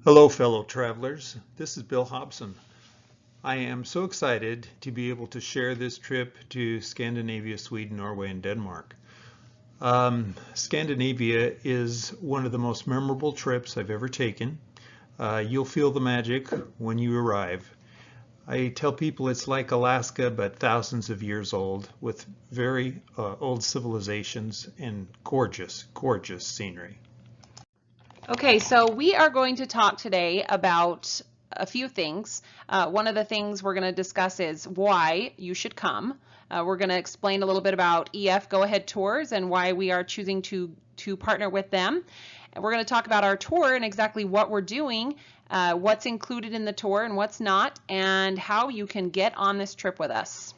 Hello, fellow travelers. This is Bill Hobson. I am so excited to be able to share this trip to Scandinavia, Sweden, Norway, and Denmark. Scandinavia is one of the most memorable trips I've ever taken. You'll feel the magic when you arrive. I tell people it's like Alaska, but thousands of years old, with very old civilizations and gorgeous, gorgeous scenery. Okay, so we are going to talk today about a few things. One of the things we're going to discuss is why you should come. We're going to explain a little bit about EF Go Ahead Tours and why we are choosing to partner with them. And we're going to talk about our tour and exactly what we're doing, what's included in the tour and what's not, and how you can get on this trip with us.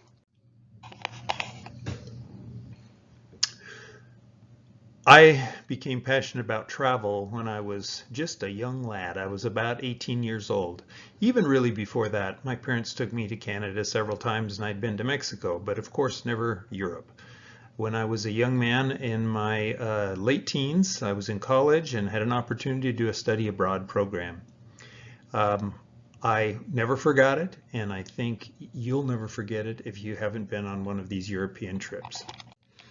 I became passionate about travel when I was just a young lad. I was about 18 years old. Even really before that, my parents took me to Canada several times and I'd been to Mexico, but of course never Europe. When I was a young man in my late teens, I was in college and had an opportunity to do a study abroad program. I never forgot it, and I think you'll never forget it if you haven't been on one of these European trips.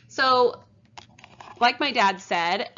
So, like my dad said,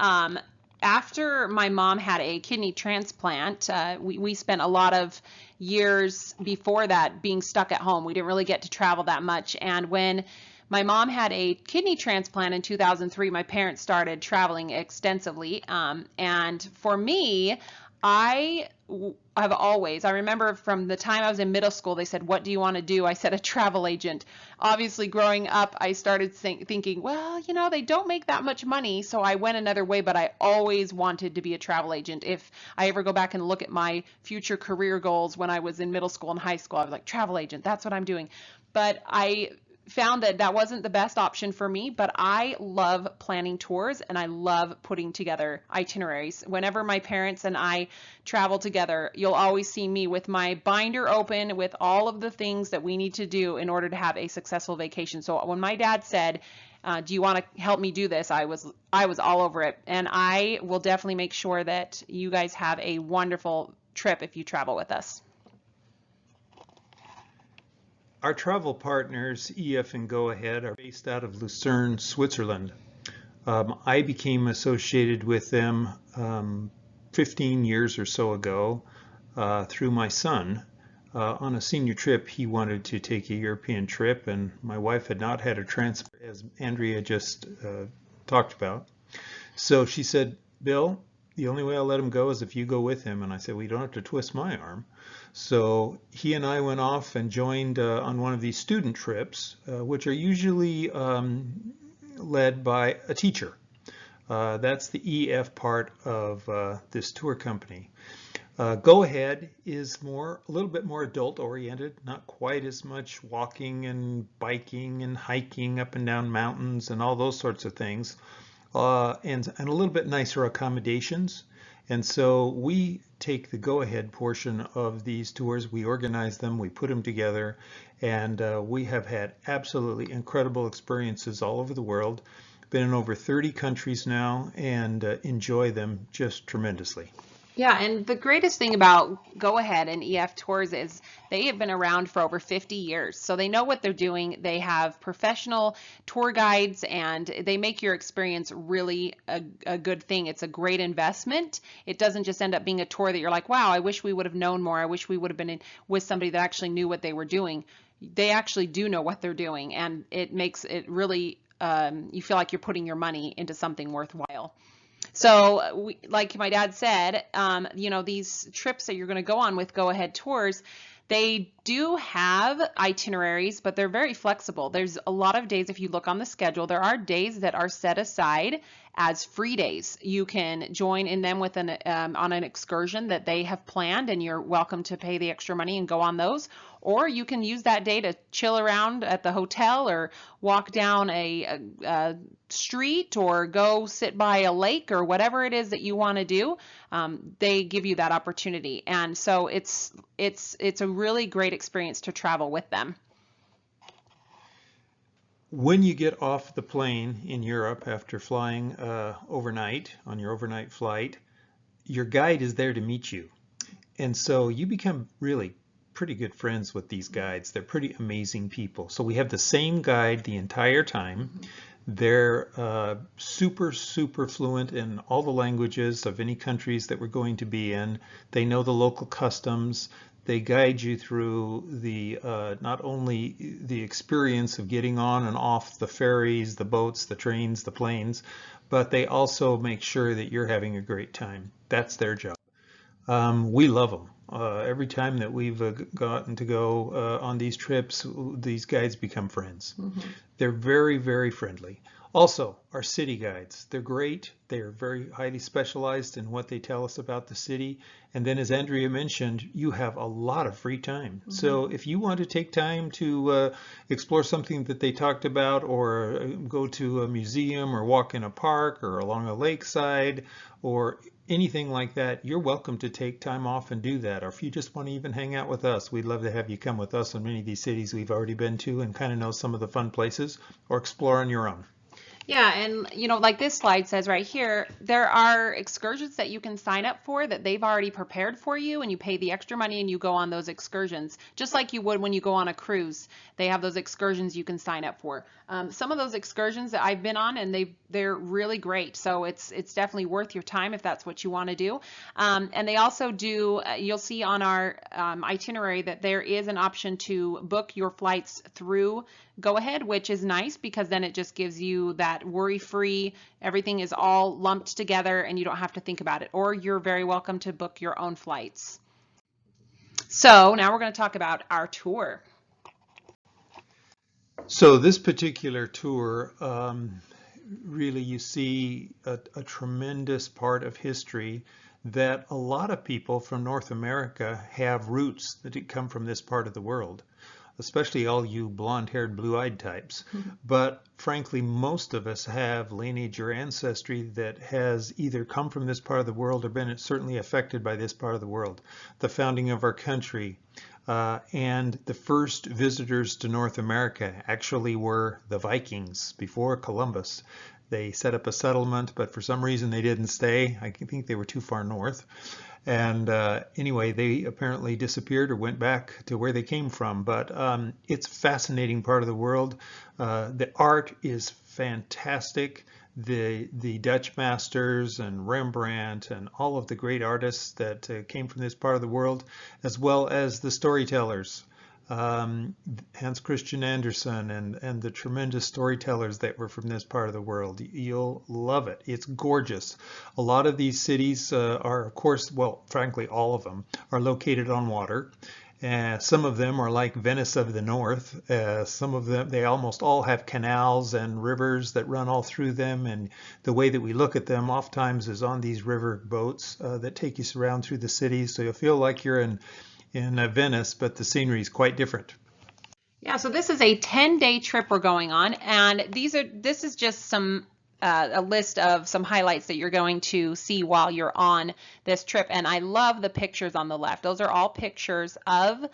after my mom had a kidney transplant, we spent a lot of years before that being stuck at home. We didn't really get to travel that much. And when my mom had a kidney transplant in 2003, my parents started traveling extensively. And for me, I remember from the time I was in middle school, they said, "What do you want to do?" I said, "A travel agent." Obviously, growing up, I started thinking, well, they don't make that much money, so I went another way, but I always wanted to be a travel agent. If I ever go back and look at my future career goals when I was in middle school and high school, I was like, travel agent, that's what I'm doing. But I found that wasn't the best option for me, but I love planning tours and I love putting together itineraries. Whenever my parents and I travel together, you'll always see me with my binder open with all of the things that we need to do in order to have a successful vacation. So when my dad said, do you want to help me do this? I was all over it, and I will definitely make sure that you guys have a wonderful trip if you travel with us. Our travel partners, EF and Go Ahead, are based out of Lucerne, Switzerland. I became associated with them 15 years or so ago through my son. On a senior trip, he wanted to take a European trip, and my wife had not had a transfer, as Andrea just talked about. So she said, "Bill, the only way I'll let him go is if you go with him." And I said, "Well, you don't have to twist my arm." So he and I went off and joined on one of these student trips, which are usually led by a teacher. That's the EF part of this tour company. Go Ahead is a little bit more adult oriented, not quite as much walking and biking and hiking up and down mountains and all those sorts of things, and a little bit nicer accommodations. And so we take the Go Ahead portion of these tours, we organize them, we put them together, and we have had absolutely incredible experiences all over the world. Been in over 30 countries now and enjoy them just tremendously. Yeah, and the greatest thing about Go Ahead and EF Tours is they have been around for over 50 years. So they know what they're doing. They have professional tour guides and they make your experience really a good thing. It's a great investment. It doesn't just end up being a tour that you're like, wow, I wish we would have known more. I wish we would have been with somebody that actually knew what they were doing. They actually do know what they're doing, and it makes it really, you feel like you're putting your money into something worthwhile. So, like my dad said, these trips that you're going to go on with Go Ahead Tours, they do have itineraries, but they're very flexible. There's a lot of days, if you look on the schedule, there are days that are set aside as free days. You can join in them with on an excursion that they have planned, and you're welcome to pay the extra money and go on those. Or you can use that day to chill around at the hotel or walk down a street or go sit by a lake or whatever it is that you want to do. They give you that opportunity, and so it's a really great experience to travel with them. When you get off the plane in Europe after flying overnight on your overnight flight, your guide is there to meet you. And so you become really pretty good friends with these guides. They're pretty amazing people. So we have the same guide the entire time. They're super, super fluent in all the languages of any countries that we're going to be in. They know the local customs. They guide you through the not only the experience of getting on and off the ferries, the boats, the trains, the planes, but they also make sure that you're having a great time. That's their job. We love them. Every time that we've gotten to go on these trips, these guides become friends. They're very, very friendly. Also, our city guides, they're great. They're very highly specialized in what they tell us about the city. And then as Andrea mentioned, you have a lot of free time. So if you want to take time to explore something that they talked about, or go to a museum, or walk in a park, or along a lakeside, or anything like that, you're welcome to take time off and do that. Or if you just want to even hang out with us, we'd love to have you come with us in many of these cities we've already been to and kind of know some of the fun places, or explore on your own. Yeah, and like this slide says right here, there are excursions that you can sign up for that they've already prepared for you, and you pay the extra money and you go on those excursions, just like you would when you go on a cruise. They have those excursions you can sign up for. Some of those excursions that I've been on, and they're really great. So it's definitely worth your time if that's what you want to do. And they also do, you'll see on our itinerary that there is an option to book your flights through Go Ahead, which is nice because then it just gives you that worry-free, everything is all lumped together and you don't have to think about it. Or you're very welcome to book your own flights. So now we're going to talk about our tour. So this particular tour, really you see a tremendous part of history that a lot of people from North America have roots that come from this part of the world, especially all you blonde-haired, blue-eyed types. But frankly, most of us have lineage or ancestry that has either come from this part of the world or been certainly affected by this part of the world. The founding of our country, and the first visitors to North America actually were the Vikings before Columbus. They set up a settlement, but for some reason they didn't stay. I think they were too far north. And anyway, they apparently disappeared or went back to where they came from. But it's a fascinating part of the world. The art is fantastic. The Dutch masters and Rembrandt and all of the great artists that came from this part of the world, as well as the storytellers. Hans Christian Andersen and the tremendous storytellers that were from this part of the world. You'll love it. It's gorgeous. A lot of these cities are, of course, well, frankly, all of them are located on water. Some of them are like Venice of the North. Some of them, they almost all have canals and rivers that run all through them. And the way that we look at them oftentimes is on these river boats that take you around through the city. So you'll feel like you're in Venice, but the scenery is quite different. Yeah, so this is a 10-day trip we're going on, and this is just some a list of some highlights that you're going to see while you're on this trip. And I love the pictures on the left. Those are all pictures of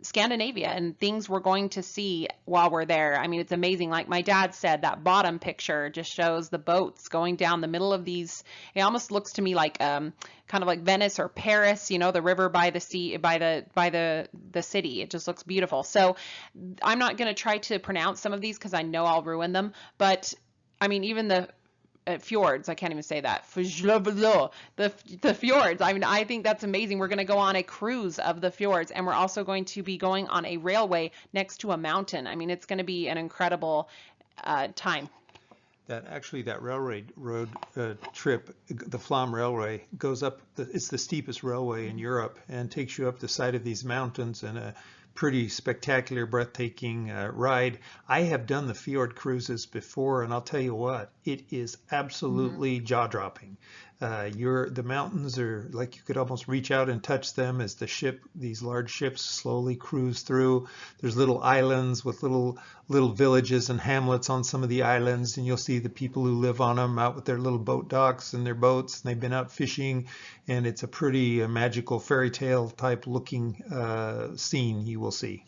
Scandinavia and things we're going to see while we're there. I mean, it's amazing. Like my dad said, that bottom picture just shows the boats going down the middle of these. It almost looks to me like kind of like Venice or Paris, the river by the sea, by the city. It just looks beautiful. So I'm not going to try to pronounce some of these because I know I'll ruin them. But I mean, even the fjords, I can't even say that. The fjords. I mean, I think that's amazing. We're going to go on a cruise of the fjords, and we're also going to be going on a railway next to a mountain. I mean, it's going to be an incredible time. That railroad trip, the Flam Railway, goes up. It's the steepest railway in Europe and takes you up the side of these mountains in a pretty spectacular, breathtaking ride. I have done the fjord cruises before, and I'll tell you what, it is absolutely jaw-dropping. The mountains are like you could almost reach out and touch them as these large ships slowly cruise through. There's little islands with little villages and hamlets on some of the islands, and you'll see the people who live on them out with their little boat docks and their boats, and they've been out fishing, and it's a pretty magical fairy tale type looking scene you will see.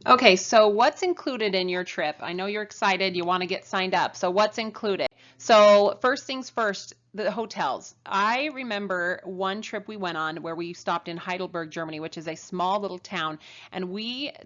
Okay, so what's included in your trip? I know you're excited, you want to get signed up. So what's included? So first things first, the hotels. I remember one trip we went on where we stopped in Heidelberg, Germany, which is a small little town, and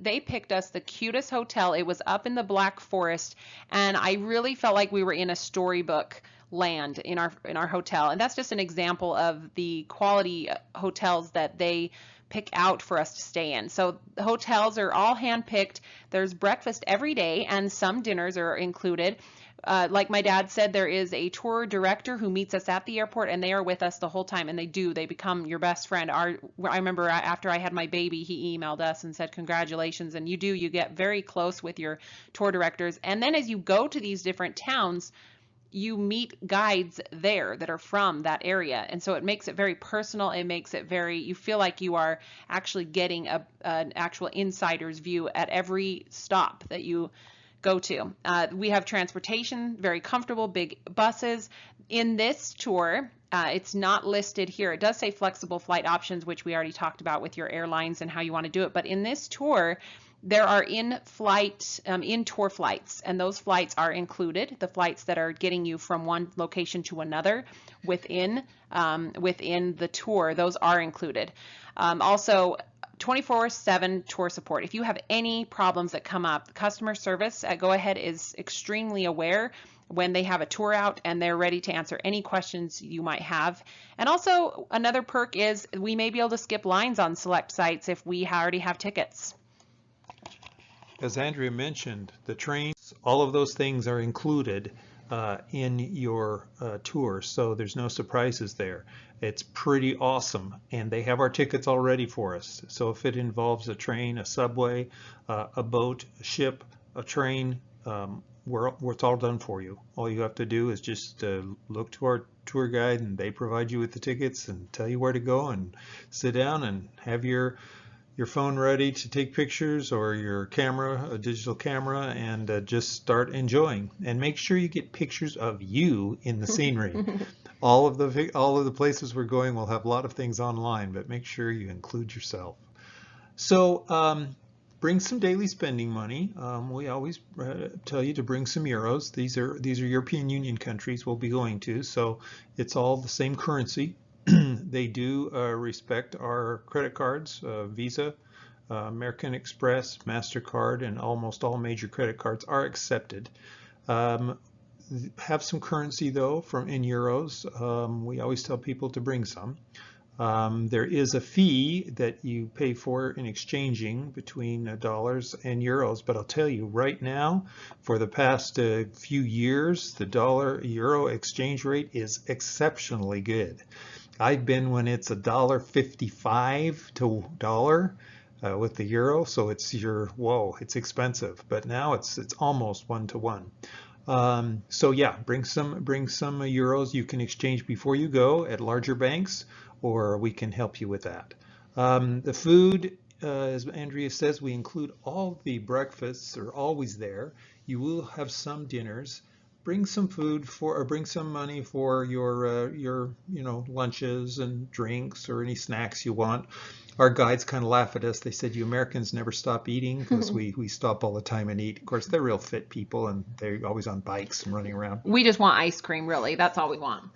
they picked us the cutest hotel. It was up in the Black Forest, and I really felt like we were in a storybook land in our hotel. And that's just an example of the quality hotels that they pick out for us to stay in. So the hotels are all hand-picked. There's breakfast every day, and some dinners are included. Like my dad said, there is a tour director who meets us at the airport, and they are with us the whole time, and they become your best friend. I remember after I had my baby, he emailed us and said, congratulations, and you get very close with your tour directors. And then as you go to these different towns, you meet guides there that are from that area, and so it makes it very personal. It makes it you feel like you are actually getting an actual insider's view at every stop that you go to. We have transportation, very comfortable, big buses. In this tour, it's not listed here. It does say flexible flight options, which we already talked about with your airlines and how you want to do it. But in this tour, there are in-tour flights, and those flights are included. The flights that are getting you from one location to another within the tour, those are included. Also, 24/7 tour support. If you have any problems that come up, customer service at Go Ahead is extremely aware when they have a tour out, and they're ready to answer any questions you might have. And also, another perk is we may be able to skip lines on select sites if we already have tickets. As Andrea mentioned, the trains, all of those things are included in your tour, so there's no surprises there. It's pretty awesome, and they have our tickets all ready for us. So if it involves a train, a subway, a boat, a ship, a train, it's all done for you. All you have to do is just look to our tour guide, and they provide you with the tickets and tell you where to go, and sit down and have your phone ready to take pictures, or your camera, a digital camera, and just start enjoying. And make sure you get pictures of you in the scenery. All of the places we're going will have a lot of things online, but make sure you include yourself. So bring some daily spending money. We always tell you to bring some euros. These are European Union countries we'll be going to, so it's all the same currency. They do respect our credit cards, Visa, American Express, MasterCard, and almost all major credit cards are accepted. Have some currency though in euros. We always tell people to bring some. There is a fee that you pay for in exchanging between dollars and euros, but I'll tell you right now, for the past few years, the dollar-euro exchange rate is exceptionally good. I've been when it's $1.55 to dollar with the euro, so it's it's expensive. But now it's almost 1-to-1. So yeah, bring some euros you can exchange before you go at larger banks, or we can help you with that. The food, as Andrea says, we include all the breakfasts are always there. You will have some dinners. Bring some food or bring some money for your lunches and drinks or any snacks you want. Our guides kind of laugh at us. They said, you Americans never stop eating, because we stop all the time and eat. Of course, they're real fit people, and they're always on bikes and running around. We just want ice cream, really. That's all we want.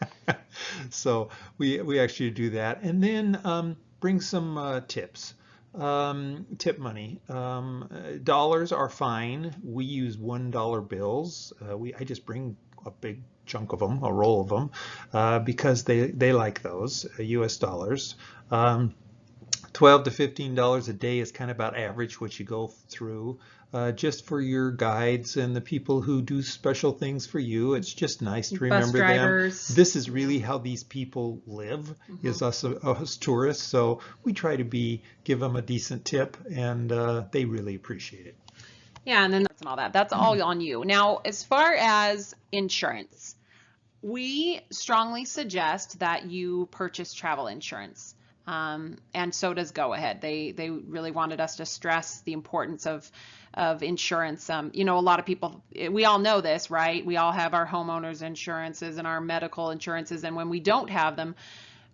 So we actually do that. And then bring some tips. Tip money. Dollars are fine. We use $1 bills. I just bring a big chunk of them, a roll of them, because they like those US dollars. $12 to $15 a day is kind of about average what you go through. Just for your guides and the people who do special things for you. It's just nice to remember them. This is really how these people live, is us tourists. So we try to give them a decent tip, and they really appreciate it. Yeah, and then all that. That's all on you. Now, as far as insurance, we strongly suggest that you purchase travel insurance. And so does Go Ahead. They really wanted us to stress the importance of insurance. A lot of people, we all know this, right? We all have our homeowners insurances and our medical insurances, and when we don't have them,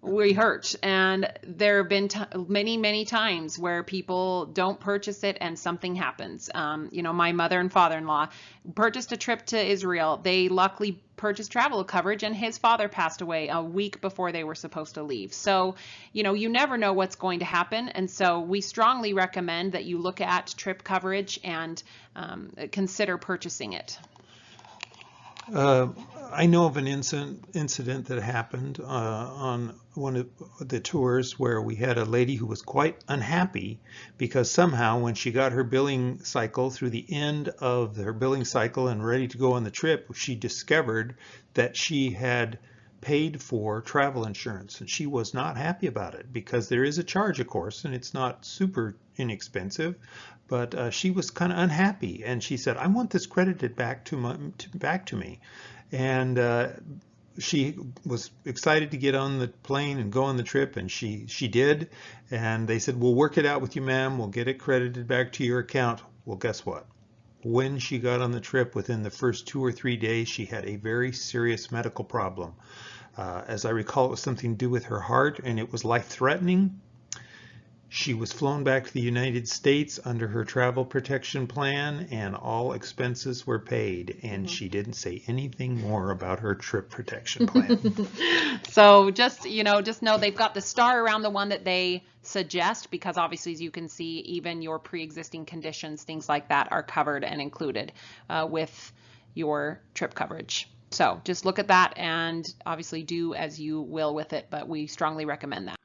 we hurt. And there have been many times where people don't purchase it and something happens. You know, my mother and father-in-law purchased a trip to Israel. They luckily purchased travel coverage, and his father passed away a week before they were supposed to leave. So, you know, you never know what's going to happen. And so we strongly recommend that you look at trip coverage and consider purchasing it. I know of an incident that happened on one of the tours where we had a lady who was quite unhappy because somehow when she got her billing cycle through the end of her billing cycle and ready to go on the trip, she discovered that she had paid for travel insurance, and she was not happy about it because there is a charge, of course, and it's not super inexpensive, but she was kind of unhappy, and she said, I want this credited back to me. And she was excited to get on the plane and go on the trip, and she did. And they said, we'll work it out with you, ma'am. We'll get it credited back to your account. Well, guess what? When she got on the trip, within the first 2 or 3 days, she had a very serious medical problem. As I recall, it was something to do with her heart, and it was life-threatening. She was flown back to the United States under her travel protection plan, and all expenses were paid, and she didn't say anything more about her trip protection plan. So just, you know, just know they've got the star around the one that they suggest, because obviously, as you can see, even your pre-existing conditions, things like that, are covered and included with your trip coverage. So just look at that and obviously do as you will with it, but we strongly recommend that.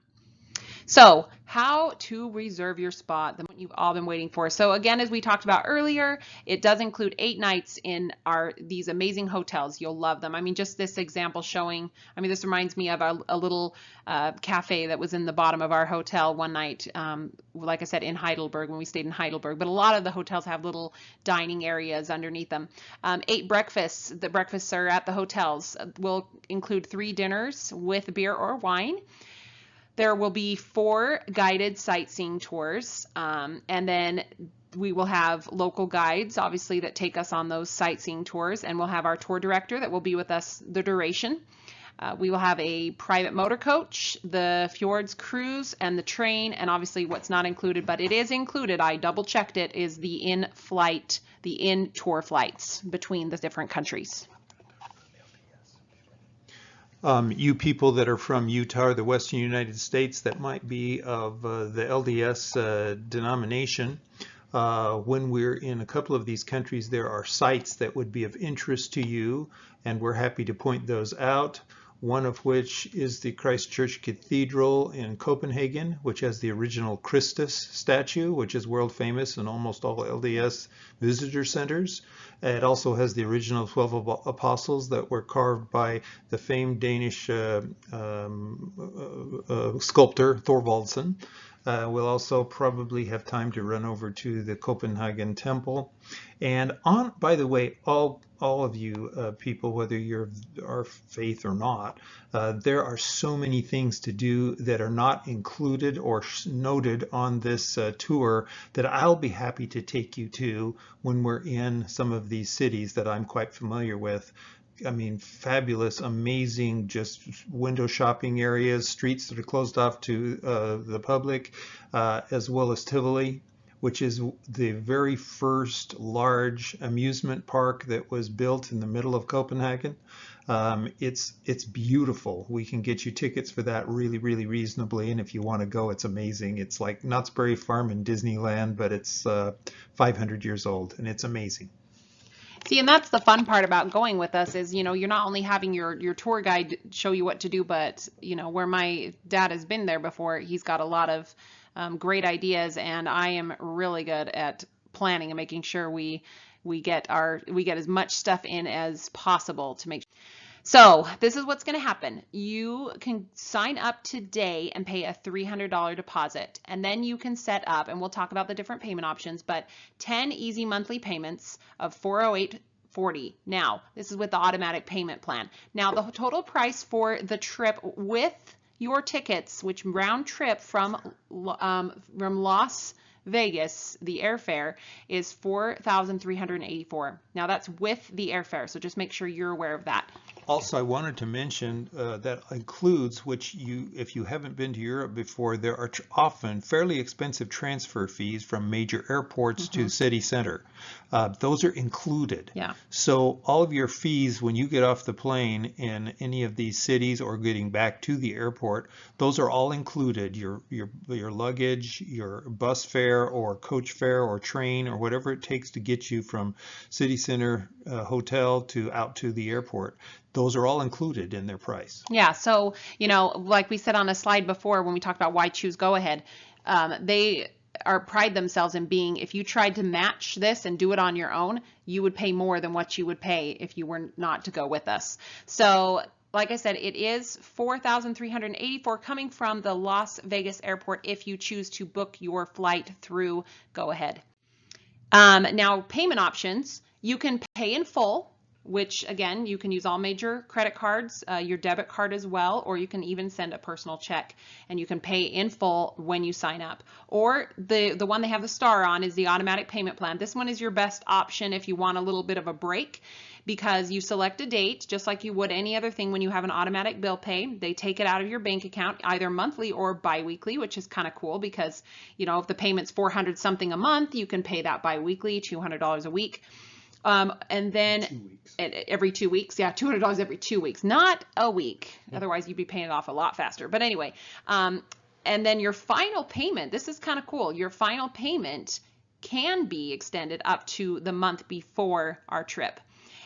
So how to reserve your spot, the one you've all been waiting for. So again, as we talked about earlier, it does include 8 nights in these amazing hotels. You'll love them. I mean, just this example showing, I mean, this reminds me of a little cafe that was in the bottom of our hotel one night, like I said, in Heidelberg, when we stayed in Heidelberg. But a lot of the hotels have little dining areas underneath them. 8 breakfasts. The breakfasts are at the hotels. Will include 3 dinners with beer or wine. There will be 4 guided sightseeing tours, and then we will have local guides, obviously, that take us on those sightseeing tours, and we'll have our tour director that will be with us the duration. We will have a private motor coach, the fjords cruise, and the train, and obviously what's not included, but it is included, I double checked it, is the in-tour flights between the different countries. You people that are from Utah or the Western United States that might be of the LDS denomination, when we're in a couple of these countries, there are sites that would be of interest to you, and we're happy to point those out. One of which is the Christ Church Cathedral in Copenhagen, which has the original Christus statue, which is world famous in almost all LDS visitor centers. It also has the original 12 apostles that were carved by the famed Danish sculptor Thorvaldsen. We'll also probably have time to run over to the Copenhagen temple. And by the way, all of you people, whether you're our faith or not, there are so many things to do that are not included or noted on this tour that I'll be happy to take you to when we're in some of these cities that I'm quite familiar with. I mean, fabulous, amazing, just window shopping areas, streets that are closed off to the public, as well as Tivoli, which is the very first large amusement park that was built in the middle of Copenhagen. It's beautiful. We can get you tickets for that really, really reasonably, and if you want to go, it's amazing. It's like Knott's Berry Farm in Disneyland, but it's 500 years old, and it's amazing. See, and that's the fun part about going with us is, you know, you're not only having your tour guide show you what to do, but, you know, where my dad has been there before, he's got a lot of great ideas, and I am really good at planning and making sure we get as much stuff in as possible to make. So this is what's going to happen. You can sign up today and pay a $300 deposit, and then you can set up, and we'll talk about the different payment options, but 10 easy monthly payments of $408.40. Now, this is with the automatic payment plan. Now, the total price for the trip with your tickets, which round trip from Las Vegas, the airfare is $4,384. Now that's with the airfare, so just make sure you're aware of that. Also, I wanted to mention that includes, which if you haven't been to Europe before, there are often fairly expensive transfer fees from major airports to city center. Those are included. Yeah. So all of your fees when you get off the plane in any of these cities or getting back to the airport, those are all included. Your luggage, your bus fare or coach fare or train or whatever it takes to get you from city center hotel to out to the airport. Those are all included in their price. Yeah, so, like we said on a slide before when we talked about why choose Go Ahead, they pride themselves in being, if you tried to match this and do it on your own, you would pay more than what you would pay if you were not to go with us. So, like I said, it is $4,384 coming from the Las Vegas airport if you choose to book your flight through Go Ahead. Now, payment options, you can pay in full, which again, you can use all major credit cards, your debit card as well, or you can even send a personal check and you can pay in full when you sign up. Or the one they have the star on is the automatic payment plan. This one is your best option if you want a little bit of a break, because you select a date just like you would any other thing when you have an automatic bill pay. They take it out of your bank account either monthly or bi-weekly, which is kind of cool because, if the payment's $400 something a month, you can pay that bi-weekly, $200 a week. And then every 2 weeks, yeah, $200 every 2 weeks, not a week. Otherwise you'd be paying it off a lot faster. But anyway, and then your final payment, this is kind of cool. Your final payment can be extended up to the month before our trip.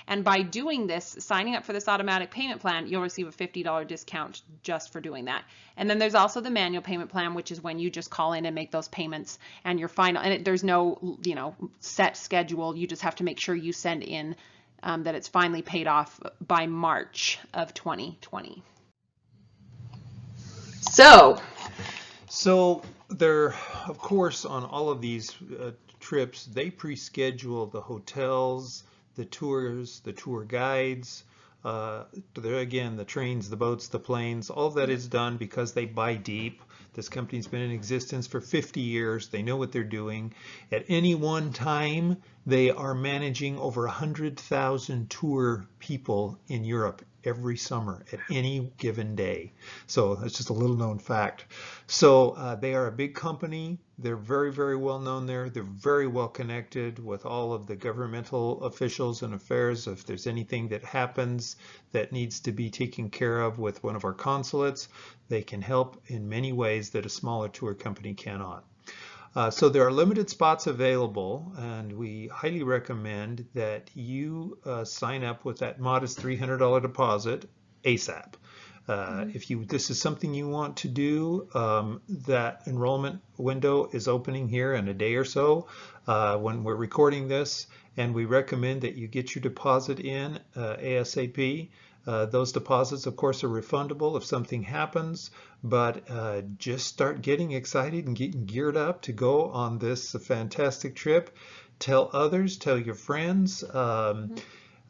And by doing this, signing up for this automatic payment plan, you'll receive a $50 discount just for doing that. And then there's also the manual payment plan, which is when you just call in and make those payments, and your final, and there's no, set schedule. You just have to make sure you send in that it's finally paid off by March of 2020. So there, of course, on all of these trips, they pre-schedule the hotels, the tours, the tour guides, again, the trains, the boats, the planes, all of that is done because they buy deep. This company's been in existence for 50 years. They know what they're doing. At any one time, they are managing over 100,000 tour people in Europe every summer at any given day. So that's just a little known fact. So they are a big company. They're very, very well known there. They're very well connected with all of the governmental officials and affairs. If there's anything that happens that needs to be taken care of with one of our consulates, they can help in many ways that a smaller tour company cannot. So there are limited spots available, and we highly recommend that you sign up with that modest $300 deposit ASAP. If this is something you want to do, that enrollment window is opening here in a day or so when we're recording this, and we recommend that you get your deposit in ASAP. Those deposits, of course, are refundable if something happens, but just start getting excited and getting geared up to go on this fantastic trip. Tell others, tell your friends,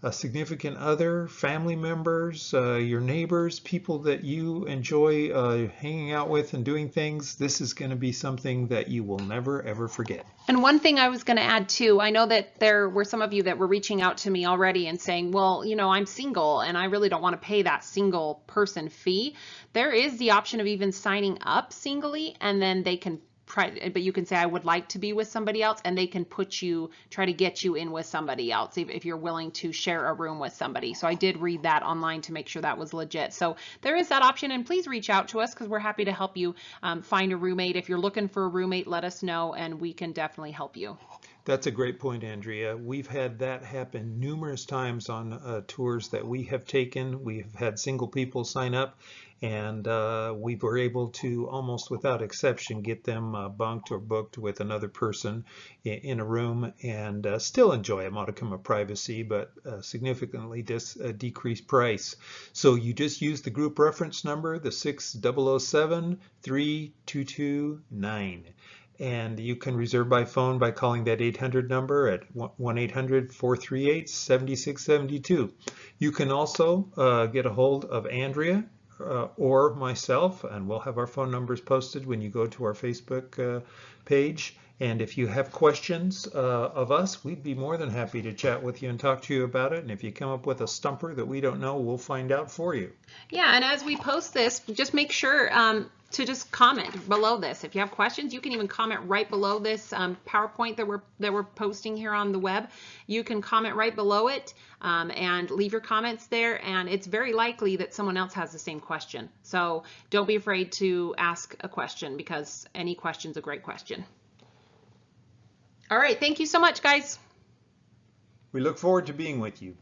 a significant other, family members, your neighbors, people that you enjoy hanging out with and doing things. This is going to be something that you will never, ever forget. And one thing I was going to add too, I know that there were some of you that were reaching out to me already and saying, well, I'm single and I really don't want to pay that single person fee. There is the option of even signing up singly, and then they can but you can say, I would like to be with somebody else, and they can try to get you in with somebody else if you're willing to share a room with somebody. So I did read that online to make sure that was legit. So there is that option, and please reach out to us because we're happy to help you find a roommate. If you're looking for a roommate, let us know and we can definitely help you. That's a great point, Andrea. We've had that happen numerous times on tours that we have taken. We've had single people sign up, and we were able to, almost without exception, get them bunked or booked with another person in a room and still enjoy a modicum of privacy, but significantly decreased price. So you just use the group reference number, the 6007-3229. And you can reserve by phone by calling that 800 number at 1-800-438-7672. You can also get a hold of Andrea or myself, and we'll have our phone numbers posted when you go to our Facebook page. And if you have questions of us, we'd be more than happy to chat with you and talk to you about it. And if you come up with a stumper that we don't know, we'll find out for you. Yeah, and as we post this, just make sure to just comment below this. If you have questions, you can even comment right below this PowerPoint that we're posting here on the web. You can comment right below it and leave your comments there, and it's very likely that someone else has the same question. So don't be afraid to ask a question, because any question's a great question. All right, thank you so much, guys. We look forward to being with you.